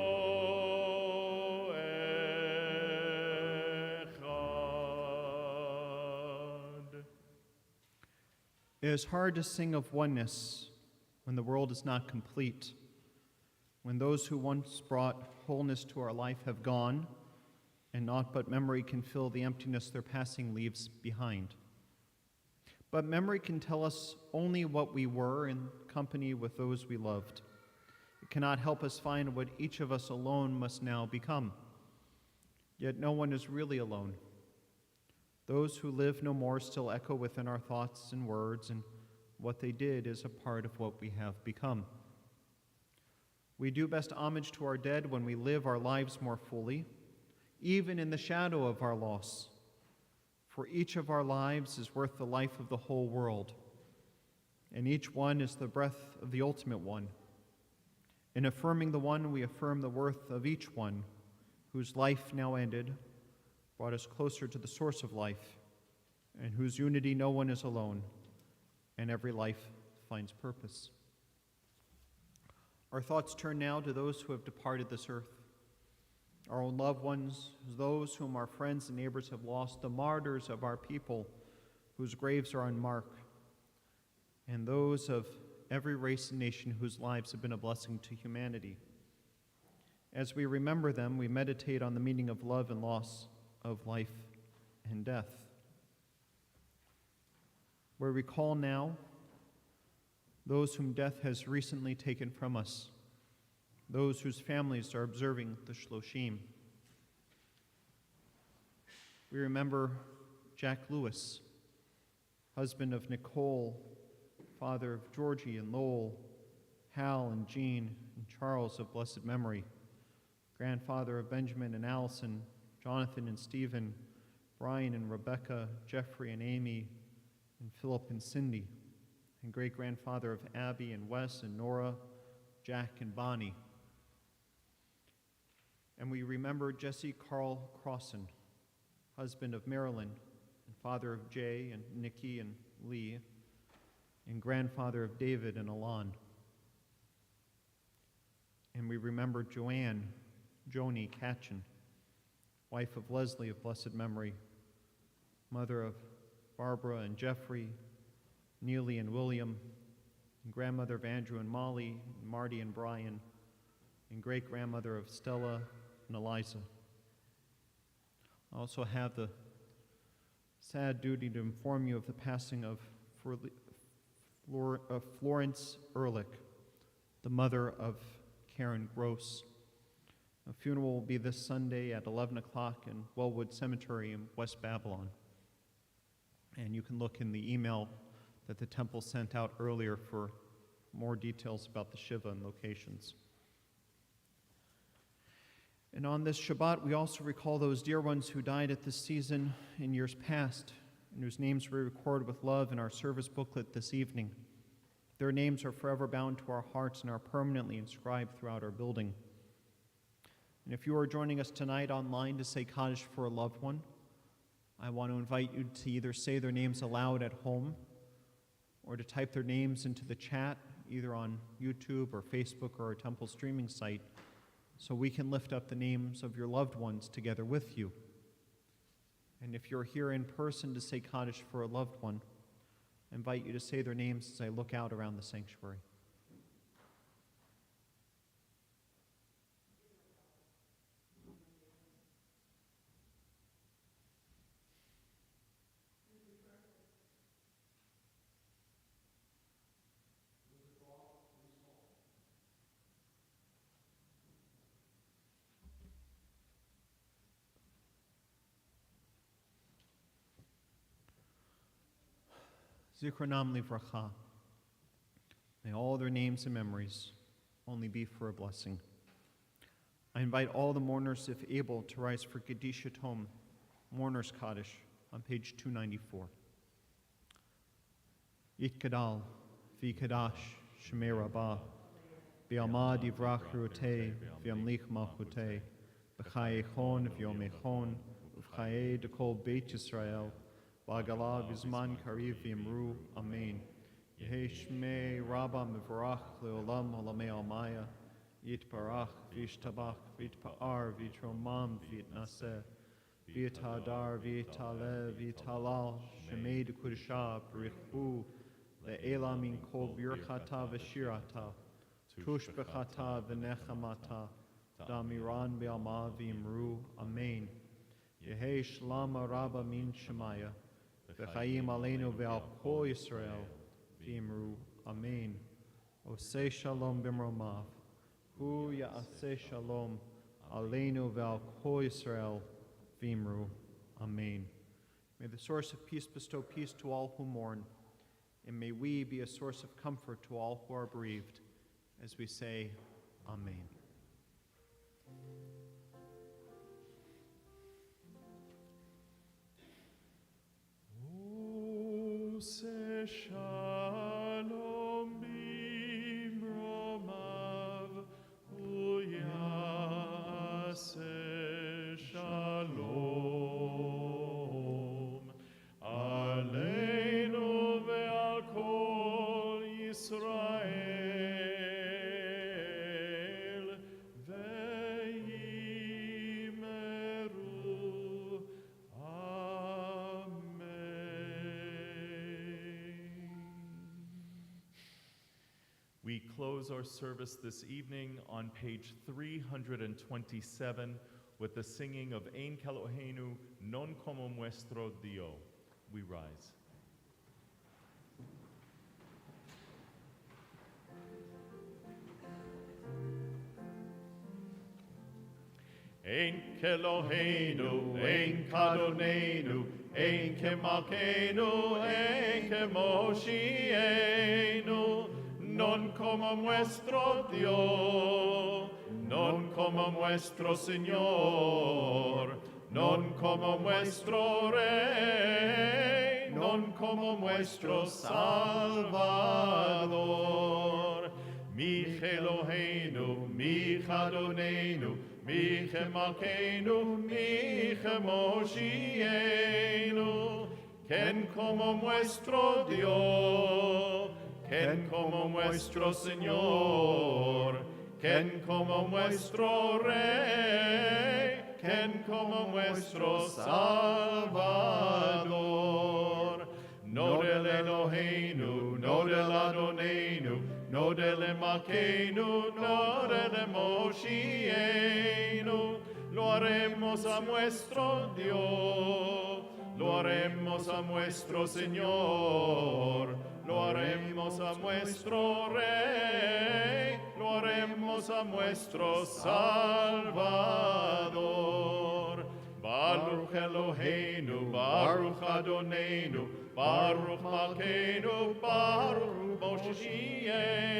אחד. It is hard to sing of oneness when the world is not complete, when those who once brought wholeness to our life have gone, and naught but memory can fill the emptiness their passing leaves behind. But memory can tell us only what we were in company with those we loved. It cannot help us find what each of us alone must now become. Yet no one is really alone. Those who live no more still echo within our thoughts and words, and what they did is a part of what we have become. We do best homage to our dead when we live our lives more fully, even in the shadow of our loss. For each of our lives is worth the life of the whole world, and each one is the breath of the ultimate one. In affirming the one, we affirm the worth of each one, whose life now ended brought us closer to the source of life, and whose unity no one is alone, and every life finds purpose. Our thoughts turn now to those who have departed this earth, our own loved ones, those whom our friends and neighbors have lost, the martyrs of our people whose graves are unmarked, and those of every race and nation whose lives have been a blessing to humanity. As we remember them, we meditate on the meaning of love and loss, of life and death. We recall now those whom death has recently taken from us, those whose families are observing the Shloshim. We remember Jack Lewis, husband of Nicole, father of Georgie and Lowell, Hal and Jean and Charles of blessed memory, grandfather of Benjamin and Allison, Jonathan and Stephen, Brian and Rebecca, Jeffrey and Amy, and Philip and Cindy, and great-grandfather of Abby and Wes and Nora, Jack and Bonnie. And we remember Jesse Carl Crossan, husband of Marilyn, and father of Jay and Nikki and Lee, and grandfather of David and Alon. And we remember Joanne, Joni Katchen, wife of Leslie of blessed memory, mother of Barbara and Jeffrey, Neely and William, and grandmother of Andrew and Molly, and Marty and Brian, and great-grandmother of Stella and Eliza. I also have the sad duty to inform you of the passing of Florence Ehrlich, the mother of Karen Gross. A funeral will be this Sunday at 11 o'clock in Wellwood Cemetery in West Babylon. And you can look in the email that the temple sent out earlier for more details about the Shiva and locations. And on this Shabbat, we also recall those dear ones who died at this season in years past, and whose names we record with love in our service booklet this evening. Their names are forever bound to our hearts and are permanently inscribed throughout our building. And if you are joining us tonight online to say Kaddish for a loved one, I want to invite you to either say their names aloud at home or to type their names into the chat, either on YouTube or Facebook or our temple streaming site, so we can lift up the names of your loved ones together with you. And if you're here in person to say Kaddish for a loved one, I invite you to say their names as I look out around the sanctuary. Zikronam livracha. May all their names and memories only be for a blessing. I invite all the mourners, if able, to rise for Gedisha Tom, Mourner's Kaddish, on page 294. Yitkadal, Vikadash, Shemei Rabbah, Bi'amad Yivrach Rutei, V'yamlich Malchutei, B'chayechon, V'yomechon, V'chaye Dekol Beit Yisrael, Ba'gala V'zman Kariv V'yamru, Amen. Yehi Shmei Rabba Mevorach Leolam Olamei Almaya, Yitbarach V'yishtabach V'yitpa'ar V'yitromam V'yitnaseh, V'yitadar V'yitaleh V'yitalal, Shemei Dekudesha B'richu, Le'ela Min Kol Birchata V'shirata, Tush B'chata V'nechamata, Damiran Be'alma V'yimru, Amen. Yehi Shlama Rabba Min Shemaya, V'chaim Aleinu Ve'al Kol Yisrael, V'yimru, Amen. Oseh Shalom B'mromav, Hu Ya'aseh Shalom, Aleinu Ve'al Kol Yisrael, V'yimru, Amen. May the source of peace bestow peace to all who mourn, and may we be a source of comfort to all who are bereaved, as we say, Amen. Se shalom bimromav uyase shalom aleinu ve'al kol Yisrael ve'imeru We close our service this evening on page 327 with the singing of Ein Kelohenu non como nuestro Dio. We rise. Ein Kelohenu, Ein Kadonenu, Ein Kemalkenu, Ein Kemoshienu, non como nuestro Dios, non como nuestro Señor, non como nuestro Rey, non como nuestro Salvador. Mi Eloheinu, mi Adonenu, mi Malkeinu, mi Moshienu, ken como nuestro Dios, ken como nuestro Señor, ken como nuestro Rey, ken como nuestro Salvador. No del Eloheinu, no del Adonenu, no del Malkeinu, no del Moshienu, lo haremos a nuestro Dios, lo haremos a nuestro Señor, lo haremos a nuestro Rey, lo haremos a nuestro Salvador. Baruch Eloheinu, Baruch Adonenu, Baruch Malkeinu, Baruch Moshienu.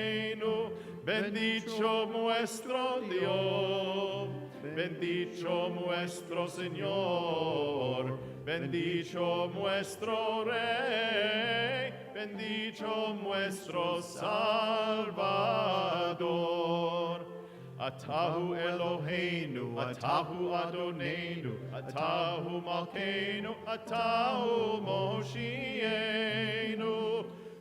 Bendito nuestro Dios, bendito nuestro Señor, bendito nuestro Rey, bendito nuestro Salvador. Atahu Eloheinu, Atahu Adonenu, Atahu Malkeinu, Atahu Moshienu.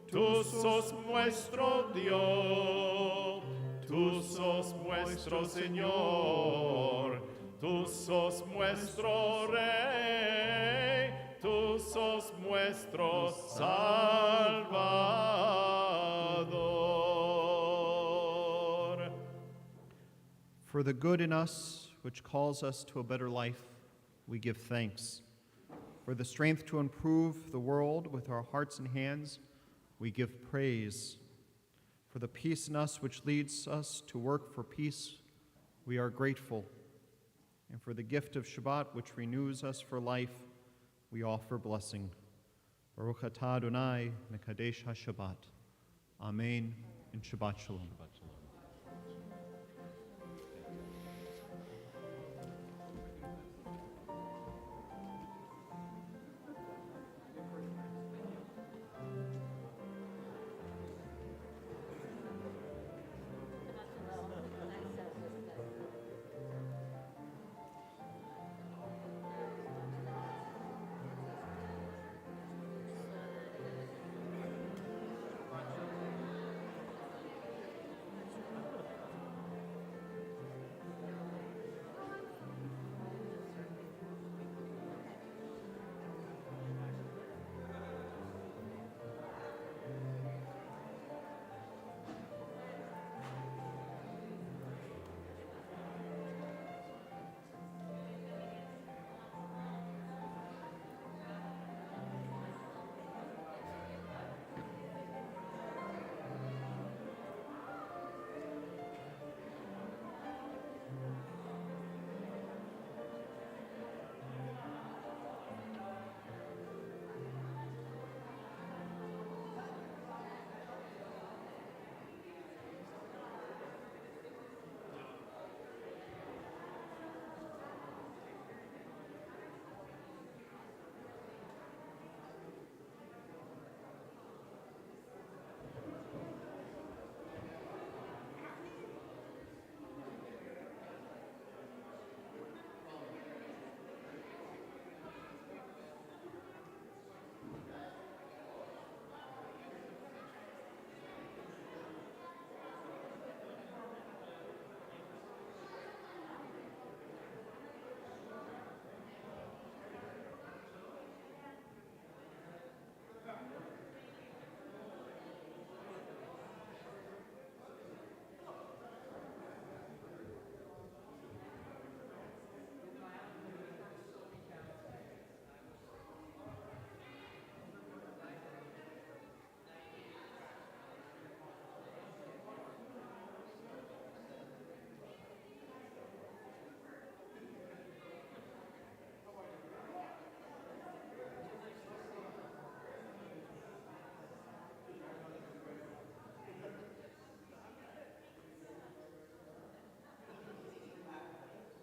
Tú sos nuestro Dios, tú sos nuestro Señor, tú sos nuestro Rey, tú sos nuestro Salvador. For the good in us, which calls us to a better life, we give thanks. For the strength to improve the world with our hearts and hands, we give praise. For the peace in us which leads us to work for peace, we are grateful. And for the gift of Shabbat which renews us for life, we offer blessing. Baruch atah Adonai, Mekadesh HaShabbat. Amen, and Shabbat Shalom.